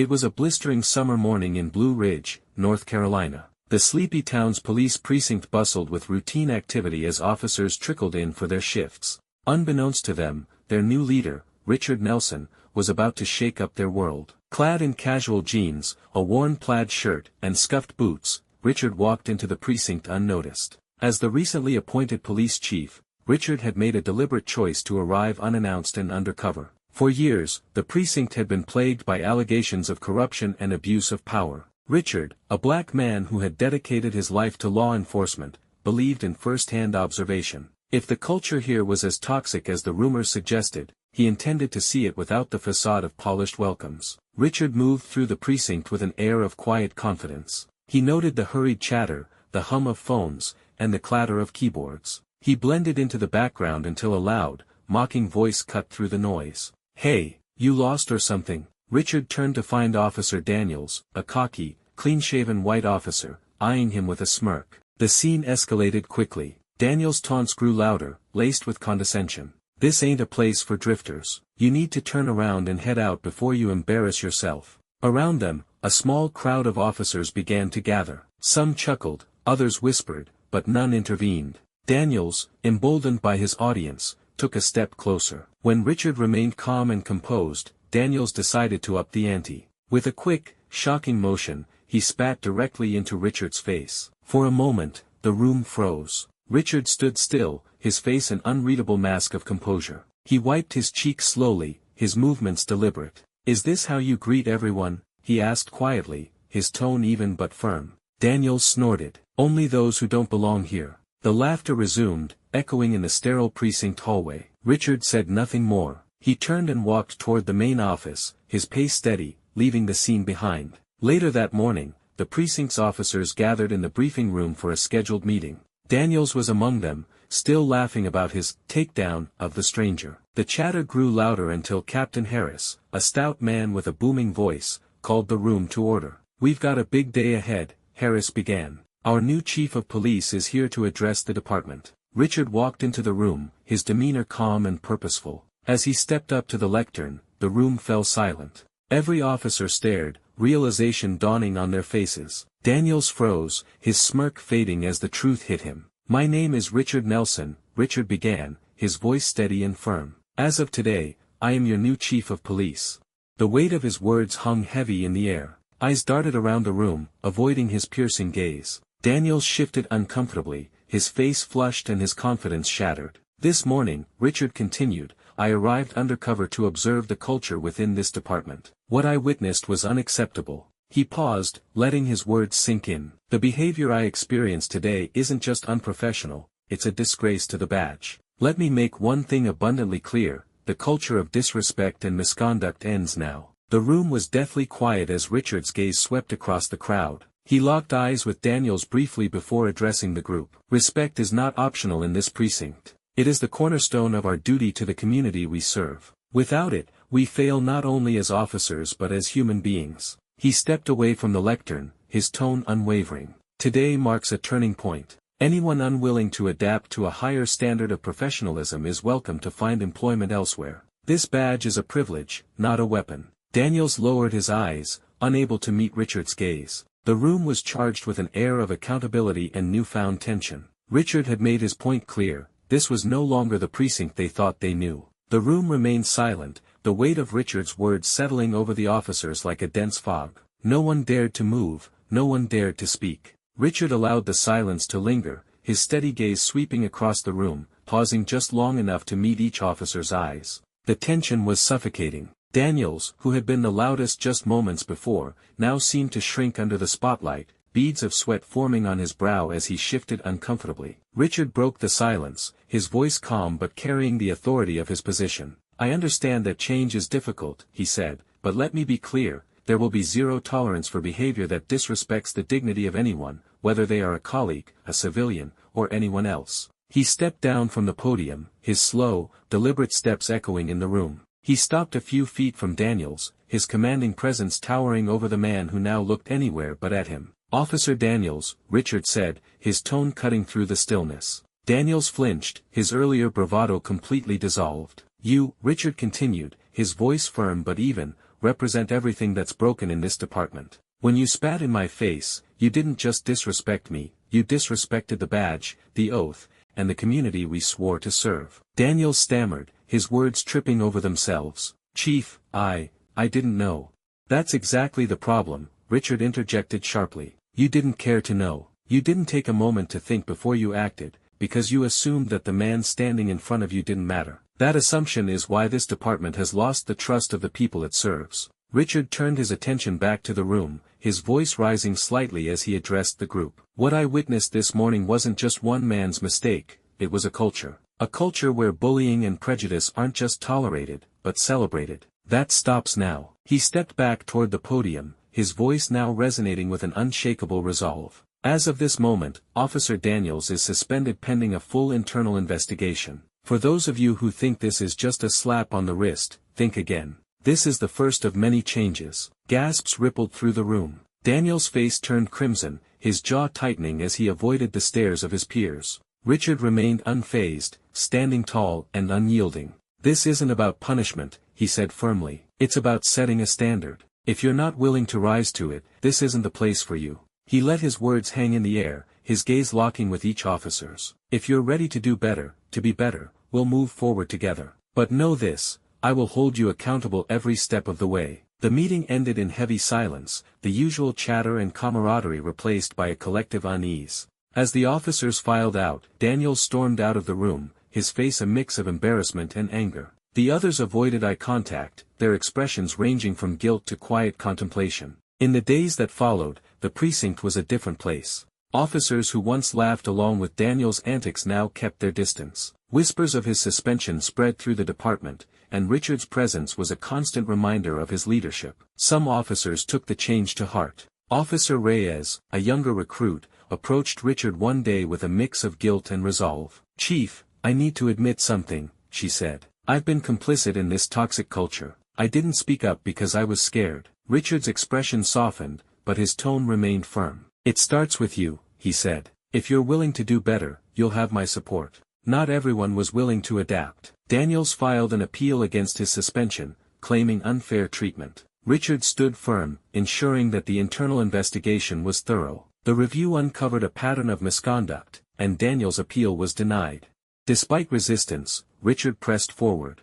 It was a blistering summer morning in Blue Ridge, North Carolina. The sleepy town's police precinct bustled with routine activity as officers trickled in for their shifts. Unbeknownst to them, their new leader, Richard Nelson, was about to shake up their world. Clad in casual jeans, a worn plaid shirt, and scuffed boots, Richard walked into the precinct unnoticed. As the recently appointed police chief, Richard had made a deliberate choice to arrive unannounced and undercover. For years, the precinct had been plagued by allegations of corruption and abuse of power. Richard, a black man who had dedicated his life to law enforcement, believed in first-hand observation. If the culture here was as toxic as the rumors suggested, he intended to see it without the facade of polished welcomes. Richard moved through the precinct with an air of quiet confidence. He noted the hurried chatter, the hum of phones, and the clatter of keyboards. He blended into the background until a loud, mocking voice cut through the noise. "Hey, you lost or something?" Richard turned to find Officer Daniels, a cocky, clean-shaven white officer, eyeing him with a smirk. The scene escalated quickly. Daniels' taunts grew louder, laced with condescension. "This ain't a place for drifters. You need to turn around and head out before you embarrass yourself." Around them, a small crowd of officers began to gather. Some chuckled, others whispered, but none intervened. Daniels, emboldened by his audience, took a step closer. When Richard remained calm and composed, Daniels decided to up the ante. With a quick, shocking motion, he spat directly into Richard's face. For a moment, the room froze. Richard stood still, his face an unreadable mask of composure. He wiped his cheek slowly, his movements deliberate. "Is this how you greet everyone?" he asked quietly, his tone even but firm. Daniels snorted. "Only those who don't belong here." The laughter resumed, echoing in the sterile precinct hallway. Richard said nothing more. He turned and walked toward the main office, his pace steady, leaving the scene behind. Later that morning, the precinct's officers gathered in the briefing room for a scheduled meeting. Daniels was among them, still laughing about his takedown of the stranger. The chatter grew louder until Captain Harris, a stout man with a booming voice, called the room to order. "We've got a big day ahead," Harris began. "Our new chief of police is here to address the department." Richard walked into the room, his demeanor calm and purposeful. As he stepped up to the lectern, the room fell silent. Every officer stared, realization dawning on their faces. Daniels froze, his smirk fading as the truth hit him. "My name is Richard Nelson," Richard began, his voice steady and firm. "As of today, I am your new chief of police." The weight of his words hung heavy in the air. Eyes darted around the room, avoiding his piercing gaze. Daniels shifted uncomfortably, his face flushed and his confidence shattered. "This morning," Richard continued, "I arrived undercover to observe the culture within this department. What I witnessed was unacceptable." He paused, letting his words sink in. "The behavior I experienced today isn't just unprofessional, it's a disgrace to the badge. Let me make one thing abundantly clear, the culture of disrespect and misconduct ends now." The room was deathly quiet as Richard's gaze swept across the crowd. He locked eyes with Daniels briefly before addressing the group. "Respect is not optional in this precinct. It is the cornerstone of our duty to the community we serve. Without it, we fail not only as officers but as human beings." He stepped away from the lectern, his tone unwavering. "Today marks a turning point. Anyone unwilling to adapt to a higher standard of professionalism is welcome to find employment elsewhere. This badge is a privilege, not a weapon." Daniels lowered his eyes, unable to meet Richard's gaze. The room was charged with an air of accountability and newfound tension. Richard had made his point clear, this was no longer the precinct they thought they knew. The room remained silent, the weight of Richard's words settling over the officers like a dense fog. No one dared to move, no one dared to speak. Richard allowed the silence to linger, his steady gaze sweeping across the room, pausing just long enough to meet each officer's eyes. The tension was suffocating. Daniels, who had been the loudest just moments before, now seemed to shrink under the spotlight, beads of sweat forming on his brow as he shifted uncomfortably. Richard broke the silence, his voice calm but carrying the authority of his position. "I understand that change is difficult," he said, "but let me be clear, there will be zero tolerance for behavior that disrespects the dignity of anyone, whether they are a colleague, a civilian, or anyone else." He stepped down from the podium, his slow, deliberate steps echoing in the room. He stopped a few feet from Daniels, his commanding presence towering over the man who now looked anywhere but at him. "Officer Daniels," Richard said, his tone cutting through the stillness. Daniels flinched, his earlier bravado completely dissolved. "You," Richard continued, his voice firm but even, represent everything that's broken in this department. When you spat in my face, you didn't just disrespect me, you disrespected the badge, the oath, and the community we swore to serve. Daniels stammered, his words tripping over themselves. Chief, I didn't know. That's exactly the problem, Richard interjected sharply. You didn't care to know. You didn't take a moment to think before you acted, because you assumed that the man standing in front of you didn't matter. That assumption is why this department has lost the trust of the people it serves. Richard turned his attention back to the room, his voice rising slightly as he addressed the group. What I witnessed this morning wasn't just one man's mistake, it was a culture. A culture where bullying and prejudice aren't just tolerated, but celebrated. That stops now. He stepped back toward the podium, his voice now resonating with an unshakable resolve. As of this moment, Officer Daniels is suspended pending a full internal investigation. For those of you who think this is just a slap on the wrist, think again. This is the first of many changes. Gasps rippled through the room. Daniels' face turned crimson, his jaw tightening as he avoided the stares of his peers. Richard remained unfazed, standing tall and unyielding. This isn't about punishment, he said firmly. It's about setting a standard. If you're not willing to rise to it, this isn't the place for you. He let his words hang in the air, his gaze locking with each officer's. If you're ready to do better, to be better, we'll move forward together. But know this, I will hold you accountable every step of the way. The meeting ended in heavy silence, the usual chatter and camaraderie replaced by a collective unease. As the officers filed out, Daniels stormed out of the room, his face a mix of embarrassment and anger. The others avoided eye contact, their expressions ranging from guilt to quiet contemplation. In the days that followed, the precinct was a different place. Officers who once laughed along with Daniels' antics now kept their distance. Whispers of his suspension spread through the department, and Richard's presence was a constant reminder of his leadership. Some officers took the change to heart. Officer Reyes, a younger recruit, approached Richard one day with a mix of guilt and resolve. Chief, I need to admit something, she said. I've been complicit in this toxic culture. I didn't speak up because I was scared. Richard's expression softened, but his tone remained firm. It starts with you, he said. If you're willing to do better, you'll have my support. Not everyone was willing to adapt. Daniels filed an appeal against his suspension, claiming unfair treatment. Richard stood firm, ensuring that the internal investigation was thorough. The review uncovered a pattern of misconduct, and Daniels' appeal was denied. Despite resistance, Richard pressed forward.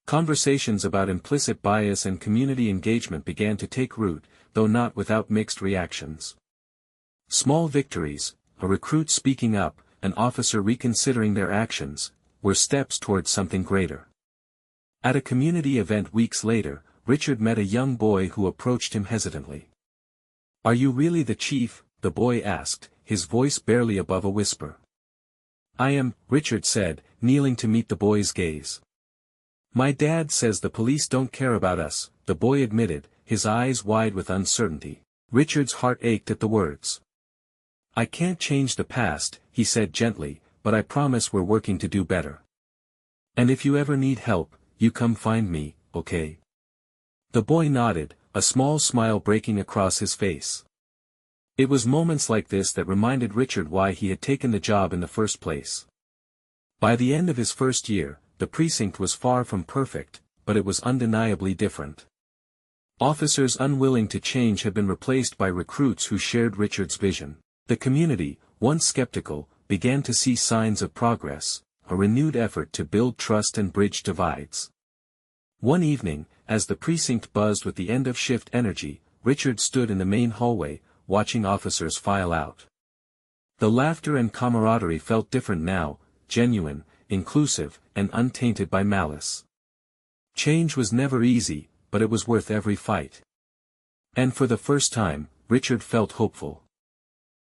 Conversations about implicit bias and community engagement began to take root, though not without mixed reactions. Small victories, a recruit speaking up, an officer reconsidering their actions, were steps towards something greater. At a community event weeks later, Richard met a young boy who approached him hesitantly. "Are you really the chief?" the boy asked, his voice barely above a whisper. "I am," Richard said, kneeling to meet the boy's gaze. "My dad says the police don't care about us," the boy admitted, his eyes wide with uncertainty. Richard's heart ached at the words. "I can't change the past," he said gently, "but I promise we're working to do better. And if you ever need help, you come find me, okay?" The boy nodded, a small smile breaking across his face. It was moments like this that reminded Richard why he had taken the job in the first place. By the end of his first year, the precinct was far from perfect, but it was undeniably different. Officers unwilling to change had been replaced by recruits who shared Richard's vision. The community, once skeptical, began to see signs of progress, a renewed effort to build trust and bridge divides. One evening, as the precinct buzzed with the end-of-shift energy, Richard stood in the main hallway, watching officers file out. The laughter and camaraderie felt different now, genuine, inclusive, and untainted by malice. Change was never easy, but it was worth every fight. And for the first time, Richard felt hopeful.